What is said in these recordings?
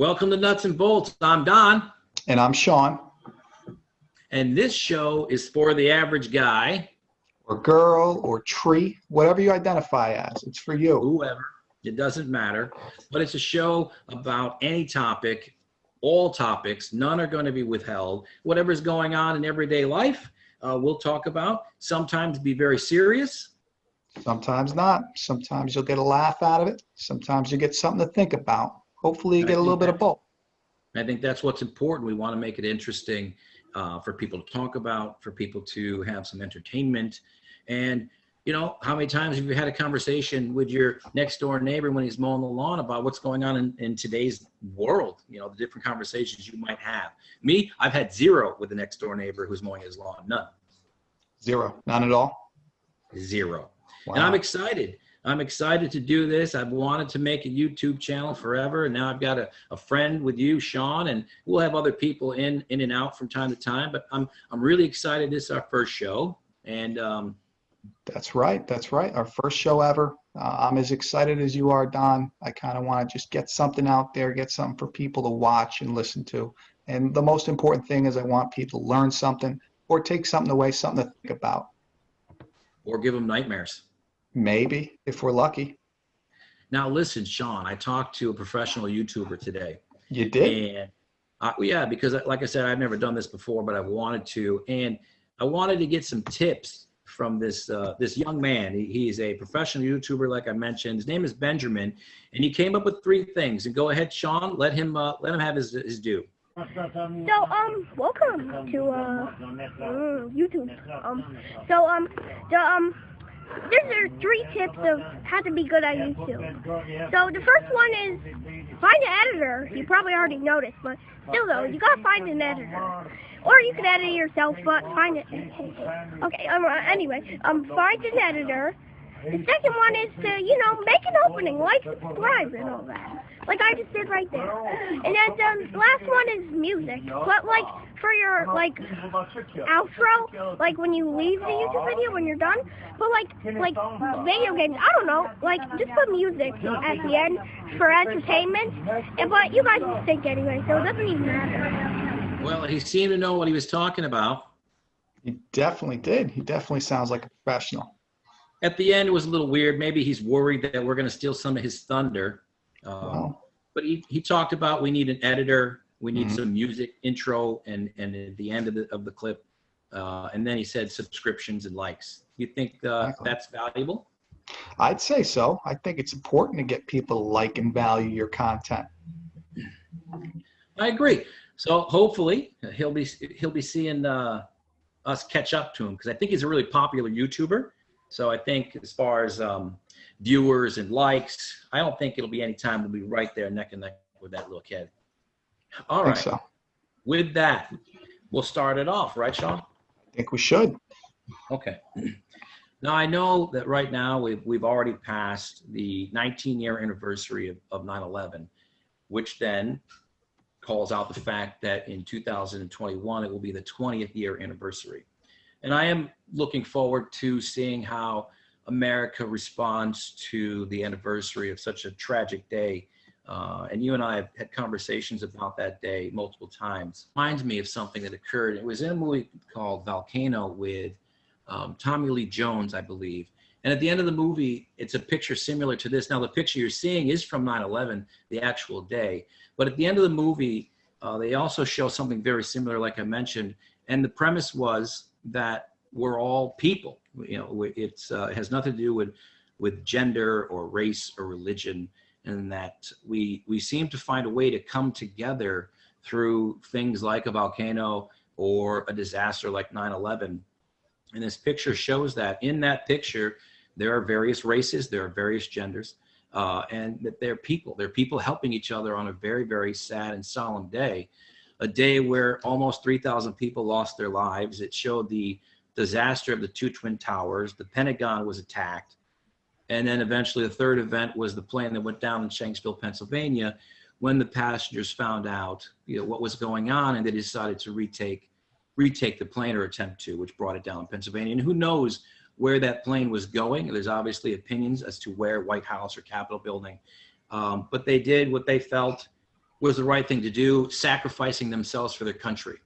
Welcome to Nuts and Bolts. I'm Don. And I'm Sean. And this show is for the average guy. Or girl, or tree, whatever you identify as. It's for you. Whoever. It doesn't matter. But it's a show about any topic, all topics. None are going to be withheld. Whatever's going on in everyday life, we'll talk about. Sometimes be very serious. Sometimes not. Sometimes you'll get a laugh out of it. Sometimes you get something to think about. Hopefully you get a little bit of both. I think that's what's important. We want to make it interesting for people to talk about, for people to have some entertainment. And, you know, how many times have you had a conversation with your next door neighbor when he's mowing the lawn about what's going on in today's world? You know, the different conversations you might have. Me, I've had zero with the next door neighbor who's mowing his lawn. None. Zero. None at all? Zero. Wow. And I'm excited. I'm excited to do this. I've wanted to make a YouTube channel forever, and now I've got a friend with you, Sean, and we'll have other people in and out from time to time. But I'm really excited. This is our first show, and that's right. That's right. Our first show ever. I'm as excited as you are, Don. I kind of want to just get something out there, get something for people to watch and listen to. And the most important thing is I want people to learn something or take something away, something to think about. Or give them nightmares. Maybe, if we're lucky. Now, listen, Sean, I talked to a professional YouTuber today. You did? And yeah, because like I said, I've never done this before, but I wanted to. And I wanted to get some tips from this young man. He's a professional YouTuber, like I mentioned. His name is Benjamin, and he came up with 3 things. And go ahead, Sean, let him have his due. So, welcome to YouTube. These are 3 tips of how to be good at YouTube. So the first one is find an editor. You probably already noticed, but still though, you gotta find an editor. Or you can edit it yourself, but find it. Okay, anyway, find an editor. The second one is to, you know, make an opening, like, subscribe, and all that. Like I just did right there. And then the last one is music. But, like, for your, like, outro, like when you leave the YouTube video when you're done. But, like video games, I don't know. Like, just put music at the end for entertainment. But you guys will think anyway, so it doesn't even matter. Well, he seemed to know what he was talking about. He definitely did. He definitely sounds like a professional. At the end, it was a little weird. Maybe he's worried that we're going to steal some of his thunder. Wow. But he talked about we need an editor, we need some music intro, and at the end of the clip, and then he said subscriptions and likes. You think that's valuable? I'd say so. I think it's important to get people to like and value your content. I agree. So hopefully he'll be seeing us catch up to him, because I think he's a really popular YouTuber. So I think as far as viewers and likes, I don't think it'll be any time we'll be right there neck and neck with that little kid. All right. So. With that, we'll start it off, right, Sean? I think we should. Okay. Now, I know that right now we've already passed the 19-year anniversary of 9/11, which then calls out the fact that in 2021, it will be the 20th year anniversary. And I am looking forward to seeing how America responds to the anniversary of such a tragic day. And you and I have had conversations about that day multiple times. Reminds me of something that occurred. It was in a movie called Volcano with Tommy Lee Jones, I believe. And at the end of the movie, it's a picture similar to this. Now, the picture you're seeing is from 9/11, the actual day. But at the end of the movie, they also show something very similar, like I mentioned. And the premise was that we're all people. You know, it has nothing to do with gender or race or religion, and that we seem to find a way to come together through things like a volcano or a disaster like 9/11. And this picture shows that. In that picture, there are various races, there are various genders, and that they're people. They're people helping each other on a very, very sad and solemn day. A day where almost 3,000 people lost their lives. It showed the disaster of the 2 Twin Towers. The Pentagon was attacked. And then eventually the third event was the plane that went down in Shanksville, Pennsylvania, when the passengers found out, you know, what was going on, and they decided to retake the plane, or attempt to, which brought it down in Pennsylvania. And who knows where that plane was going. There's obviously opinions as to where, White House or Capitol building. But they did what they felt was the right thing to do, sacrificing themselves for their country.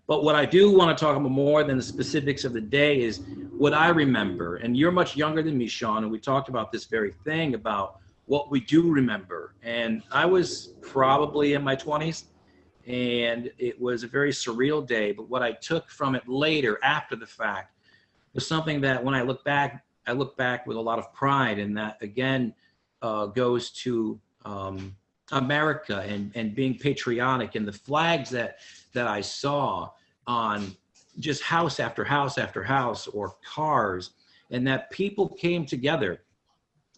But what I do want to talk about more than the specifics of the day is what I remember. And you're much younger than me, Sean, and we talked about this very thing about what we do remember. And I was probably in my 20s, and it was a very surreal day. But what I took from it later, after the fact, was something that when I look back with a lot of pride. And that, again, goes to America and being patriotic, and the flags that I saw on just house after house after house, or cars, and that people came together.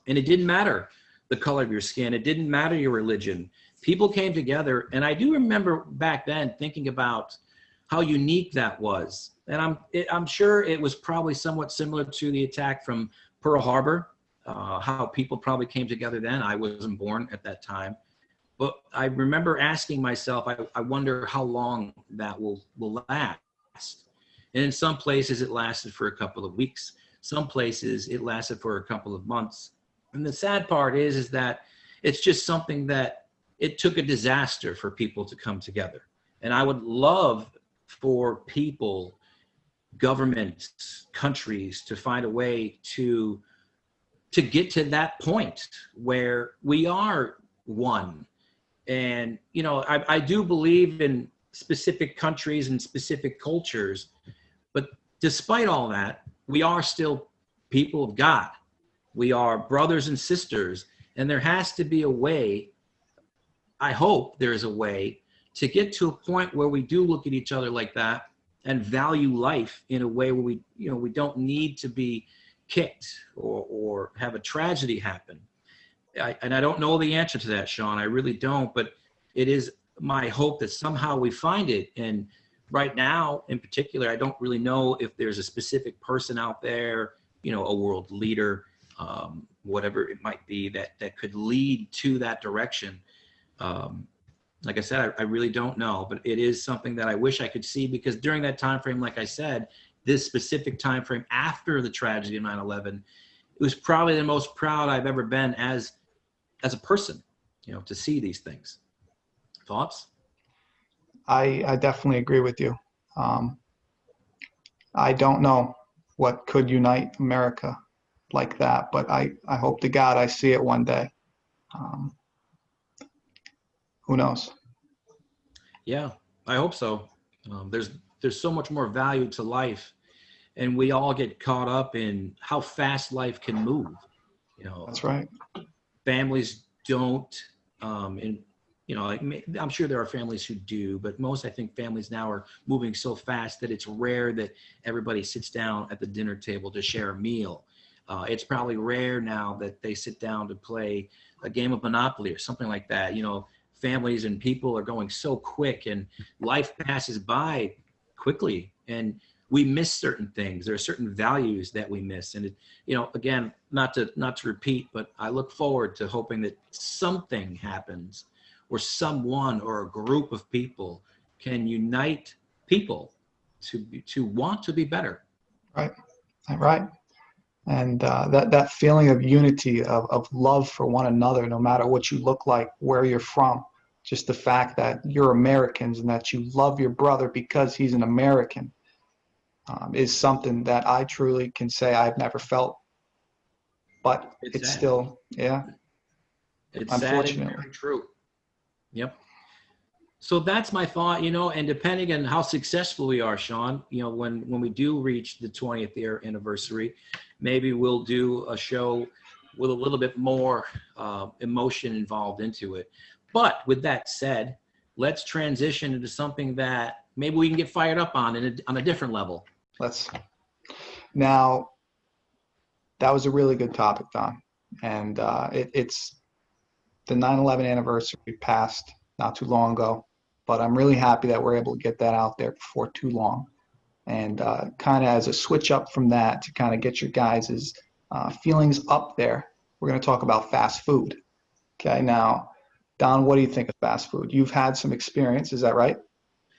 And it didn't matter the color of your skin. It didn't matter your religion. People came together. And I do remember back then thinking about how unique that was. And I'm sure it was probably somewhat similar to the attack from Pearl Harbor, how people probably came together then. I wasn't born at that time. But I remember asking myself, I wonder how long that will last. And in some places it lasted for a couple of weeks. Some places it lasted for a couple of months. And the sad part is that it's just something that it took a disaster for people to come together. And I would love for people, governments, countries to find a way to get to that point where we are one. And, you know, I do believe in specific countries and specific cultures, but despite all that, we are still people of God. We are brothers and sisters, and there has to be a way, I hope there is a way, to get to a point where we do look at each other like that and value life in a way where we don't need to be kicked or have a tragedy happen. And I don't know the answer to that, Sean. I really don't, but it is my hope that somehow we find it. And right now, in particular, I don't really know if there's a specific person out there, you know, a world leader, whatever it might be, that could lead to that direction. Like I said, I really don't know, but it is something that I wish I could see, because during that time frame, like I said, this specific time frame after the tragedy of 9/11, it was probably the most proud I've ever been as a person, you know, to see these things. Thoughts? I definitely agree with you. I don't know what could unite America like that, but I hope to God I see it one day. Who knows? Yeah, I hope so. There's so much more value to life, and we all get caught up in how fast life can move. You know, That's right. Families don't, and you know, like, I'm sure there are families who do, but most, I think, families now are moving so fast that it's rare that everybody sits down at the dinner table to share a meal. It's probably rare now that they sit down to play a game of Monopoly or something like that. You know, families and people are going so quick, and life passes by quickly, and we miss certain things. There are certain values that we miss. And, you know, again, not to repeat, but I look forward to hoping that something happens where someone or a group of people can unite people to want to be better. Right. Right. And that feeling of unity, of love for one another, no matter what you look like, where you're from, just the fact that you're Americans and that you love your brother because he's an American, is something that I truly can say I've never felt. But it's still, yeah. It's unfortunately sad and very true. Yep. So that's my thought, you know, and depending on how successful we are, Sean, you know, when we do reach the 20th year anniversary, maybe we'll do a show with a little bit more emotion involved into it. But with that said, let's transition into something that maybe we can get fired up on a different level. Now, that was a really good topic, Don. And it's the 9/11 anniversary passed not too long ago, but I'm really happy that we're able to get that out there before too long. And kind of as a switch up from that to kind of get your guys' feelings up there, we're going to talk about fast food. Okay, now, Don, what do you think of fast food? You've had some experience, is that right?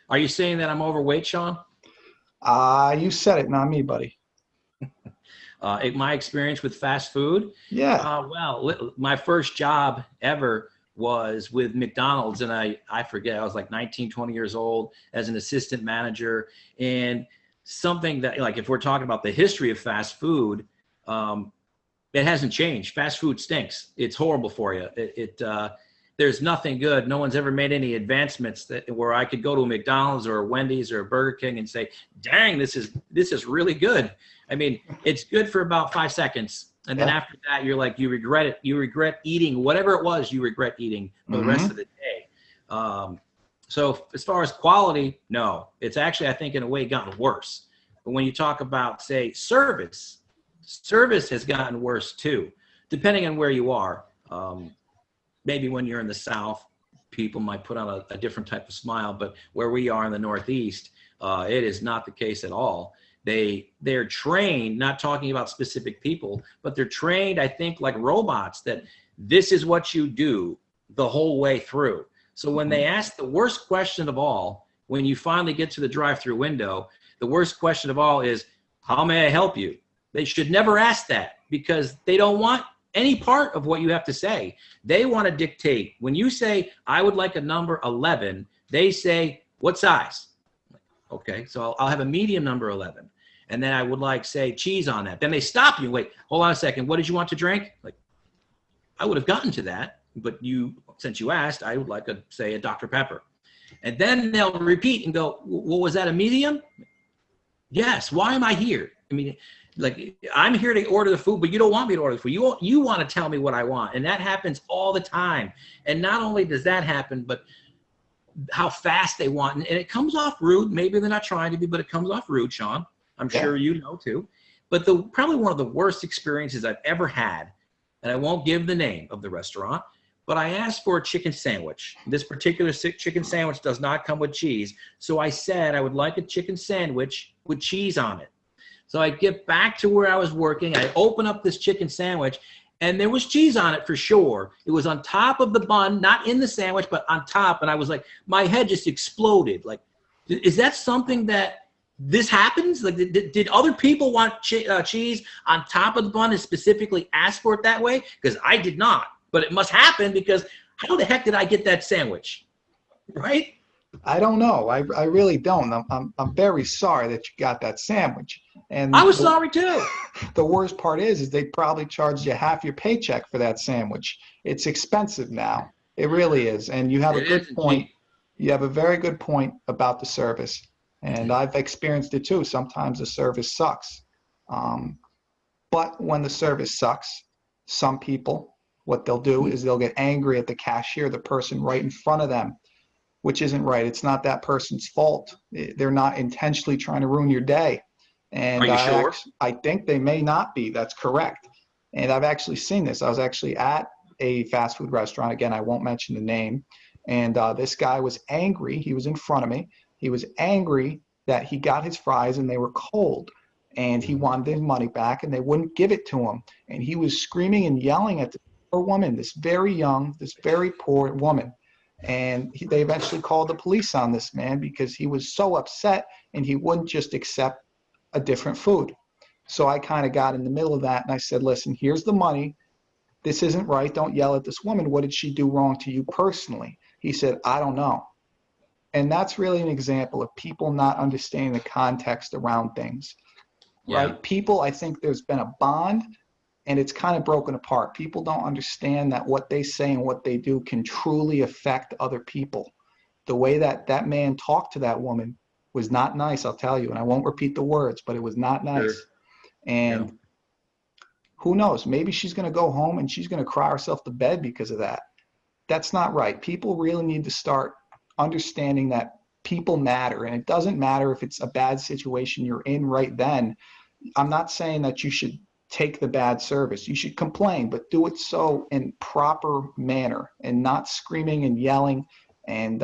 Are you saying that I'm overweight, Sean? You said it, not me, buddy. My experience with fast food? Yeah. Well, my first job ever was with McDonald's, and I forget, I was like 19, 20 years old as an assistant manager. And something that, like, if we're talking about the history of fast food, it hasn't changed. Fast food stinks. It's horrible for you. There's nothing good. No one's ever made any advancements where I could go to a McDonald's or a Wendy's or a Burger King and say, dang, this is really good. I mean, it's good for about 5 seconds. And then after that, you're like, you regret it. You regret eating whatever it was you regret eating for the rest of the day. So as far as quality, no. It's actually, I think, in a way, gotten worse. But when you talk about, say, service has gotten worse too, depending on where you are. Maybe when you're in the South, people might put on a different type of smile, but where we are in the Northeast, it is not the case at all. They're trained, not talking about specific people, but they're trained, I think, like robots, that this is what you do the whole way through. So when they ask the worst question of all, when you finally get to the drive-through window, the worst question of all is, how may I help you? They should never ask that, because they don't want any part of what you have to say. They want to dictate. When you say, I would like a number 11, they say, what size? Okay, so I'll have a medium number 11. And then I would like, say, cheese on that. Then they stop you. Wait, hold on a second. What did you want to drink? Like, I would have gotten to that, but since you asked, I would like say a Dr. Pepper. And then they'll repeat and go, well, was that a medium? Yes. Why am I here? I mean, like, I'm here to order the food, but you don't want me to order the food. You want to tell me what I want. And that happens all the time. And not only does that happen, but how fast they want. And it comes off rude. Maybe they're not trying to be, but it comes off rude, Sean. I'm sure you know too. But probably one of the worst experiences I've ever had, and I won't give the name of the restaurant, but I asked for a chicken sandwich. This particular chicken sandwich does not come with cheese. So I said I would like a chicken sandwich with cheese on it. So I get back to where I was working. I open up this chicken sandwich, and there was cheese on it for sure. It was on top of the bun, not in the sandwich, but on top. And I was like, my head just exploded. Like, is that something that this happens? Like, did other people want cheese on top of the bun and specifically ask for it that way? Because I did not. But it must happen, because how the heck did I get that sandwich? Right? I don't know. I really don't. I'm very sorry that you got that sandwich. And I was sorry too. The worst part is they probably charged you half your paycheck for that sandwich. It's expensive now. It really is. And you have a good point. You have a very good point about the service. And I've experienced it too. Sometimes the service sucks. But when the service sucks, some people, what they'll do is they'll get angry at the cashier, the person right in front of them, which isn't right. It's not that person's fault. They're not intentionally trying to ruin your day. And are you sure? I think they may not be. That's correct. And I've actually seen this. I was actually at a fast food restaurant. Again, I won't mention the name. And this guy was angry. He was in front of me. He was angry that he got his fries and they were cold. And he wanted his money back, and they wouldn't give it to him. And he was screaming and yelling at the poor woman, this very young, this very poor woman. And they eventually called the police on this man because he was so upset and he wouldn't just accept a different food. So I kind of got in the middle of that and I said, listen, here's the money. This isn't right. Don't yell at this woman. What did she do wrong to you personally? He said, I don't know. And that's really an example of people not understanding the context around things. Yeah. Right? People, I think there's been a bond, and it's kind of broken apart. People don't understand that what they say and what they do can truly affect other people. The way that man talked to that woman was not nice, I'll tell you. And I won't repeat the words, but it was not nice. Sure. And who knows? Maybe she's going to go home and she's going to cry herself to bed because of that. That's not right. People really need to start understanding that people matter. And it doesn't matter if it's a bad situation you're in right then. I'm not saying that you should take the bad service. You should complain, but do it so in proper manner and not screaming and yelling and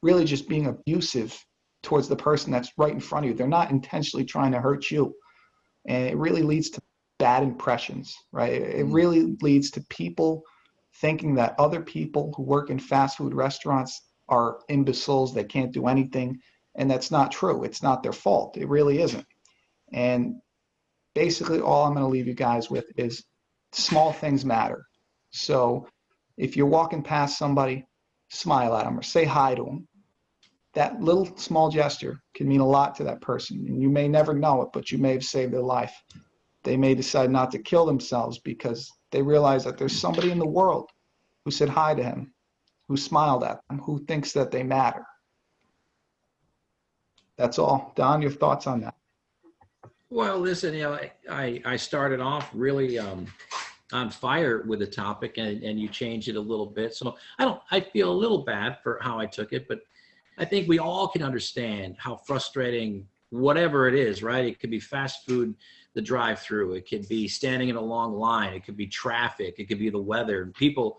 really just being abusive towards the person that's right in front of you. They're not intentionally trying to hurt you. And it really leads to bad impressions, right? It really leads to people thinking that other people who work in fast food restaurants are imbeciles, they can't do anything. And that's not true. It's not their fault. It really isn't. And basically all I'm going to leave you guys with is small things matter. So if you're walking past somebody, smile at them or say hi to them. That little small gesture can mean a lot to that person. And you may never know it, but you may have saved their life. They may decide not to kill themselves because they realize that there's somebody in the world who said hi to him, who smiled at them, who thinks that they matter. That's all. Don, your thoughts on that? Well, listen, I started off really on fire with the topic, and you changed it a little bit. So I feel a little bad for how I took it, but I think we all can understand how frustrating whatever it is, right? It could be fast food, the drive-through. It could be standing in a long line. It could be traffic. It could be the weather. People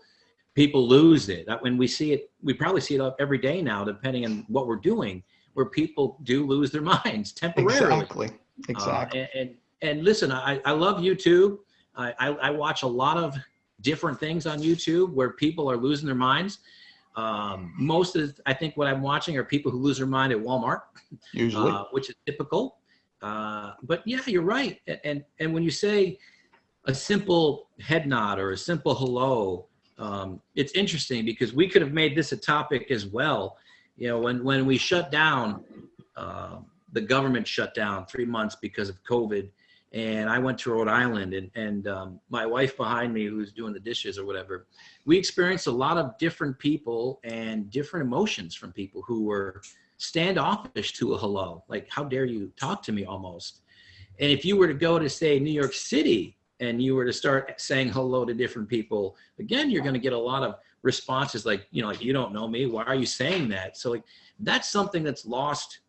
lose it. When we see it, we probably see it every day now, depending on what we're doing, where people do lose their minds temporarily. Exactly. And listen, I love YouTube. I watch a lot of different things on YouTube where people are losing their minds. Most of I think what I'm watching are people who lose their mind at Walmart, Usually, which is typical. But yeah, you're right. And when you say a simple head nod or a simple hello, it's interesting because we could have made this a topic as well. You know, when we shut down, the government shut down 3 months because of COVID. And I went to Rhode Island, and my wife behind me, who's doing the dishes or whatever, we experienced a lot of different people and different emotions from people who were standoffish to a hello, like, how dare you talk to me almost. And if you were to go to, say, New York City, and you were to start saying hello to different people, again, you're going to get a lot of responses like, like, you don't know me. Why are you saying that? So like, that's something that's lost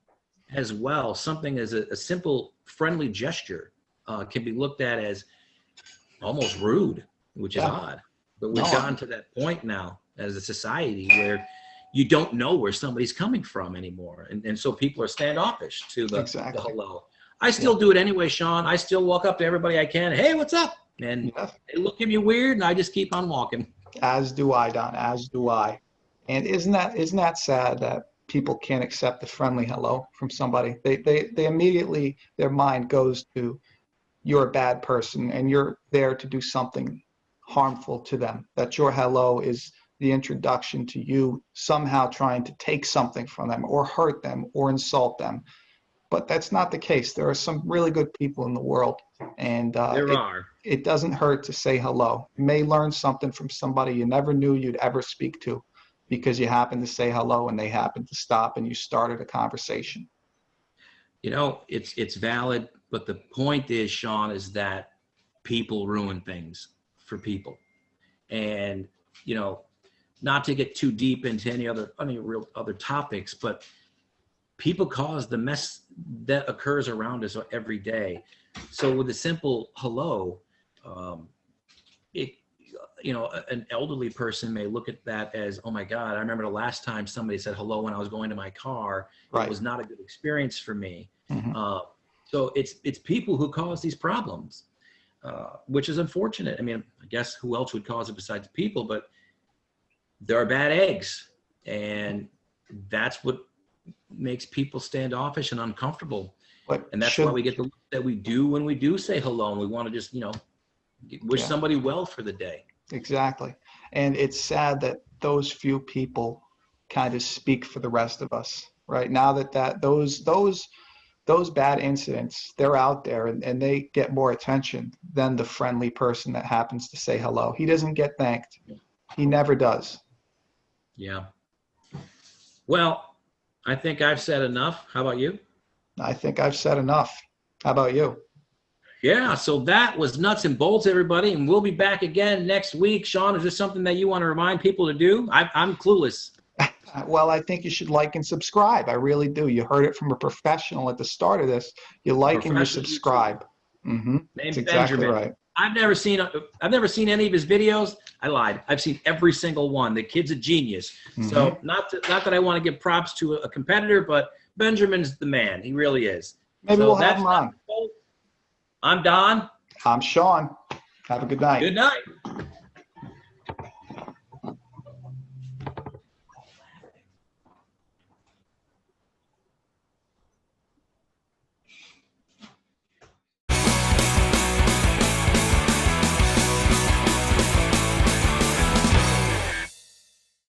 as well. Something as a simple friendly gesture can be looked at as almost rude, which is odd. But we've gotten to that point now as a society where you don't know where somebody's coming from anymore. And so people are standoffish to the hello. I still do it anyway, Sean. I still walk up to everybody I can. Hey, what's up? And they look at me weird, and I just keep on walking. As do I, Don. As do I. And isn't that sad that people can't accept the friendly hello from somebody? They immediately, their mind goes to, you're a bad person and you're there to do something harmful to them. That your hello is the introduction to you somehow trying to take something from them or hurt them or insult them. But that's not the case. There are some really good people in the world, and it doesn't hurt to say hello. You may learn something from somebody you never knew you'd ever speak to because you happen to say hello and they happen to stop and you started a conversation. It's valid, but the point is, Sean, is that people ruin things for people. And, not to get too deep into any real other topics, but people cause the mess that occurs around us every day. So with a simple hello, an elderly person may look at that as, oh my God, I remember the last time somebody said hello when I was going to my car. It was not a good experience for me. So it's people who cause these problems, which is unfortunate. I mean, I guess who else would cause it besides people, but there are bad eggs, and that's what makes people standoffish and uncomfortable. And that's why we get the look that we do when we do say hello, and we want to just, wish somebody well for the day. Exactly. And it's sad that those few people kind of speak for the rest of us, right? Now that those bad incidents, they're out there and they get more attention than the friendly person that happens to say hello. He doesn't get thanked. He never does. Yeah. Well, I think I've said enough. How about you? I think I've said enough. How about you? Yeah, so that was Nuts and Bolts, everybody, and we'll be back again next week. Sean, is there something that you want to remind people to do? I'm clueless. Well, I think you should like and subscribe. I really do. You heard it from a professional at the start of this. You like and you subscribe. That's exactly right. I've never seen any of his videos. I lied. I've seen every single one. The kid's a genius. So not that I want to give props to a competitor, but Benjamin's the man. He really is. Maybe we'll have him on. I'm Don. I'm Sean. Have a good night. Good night.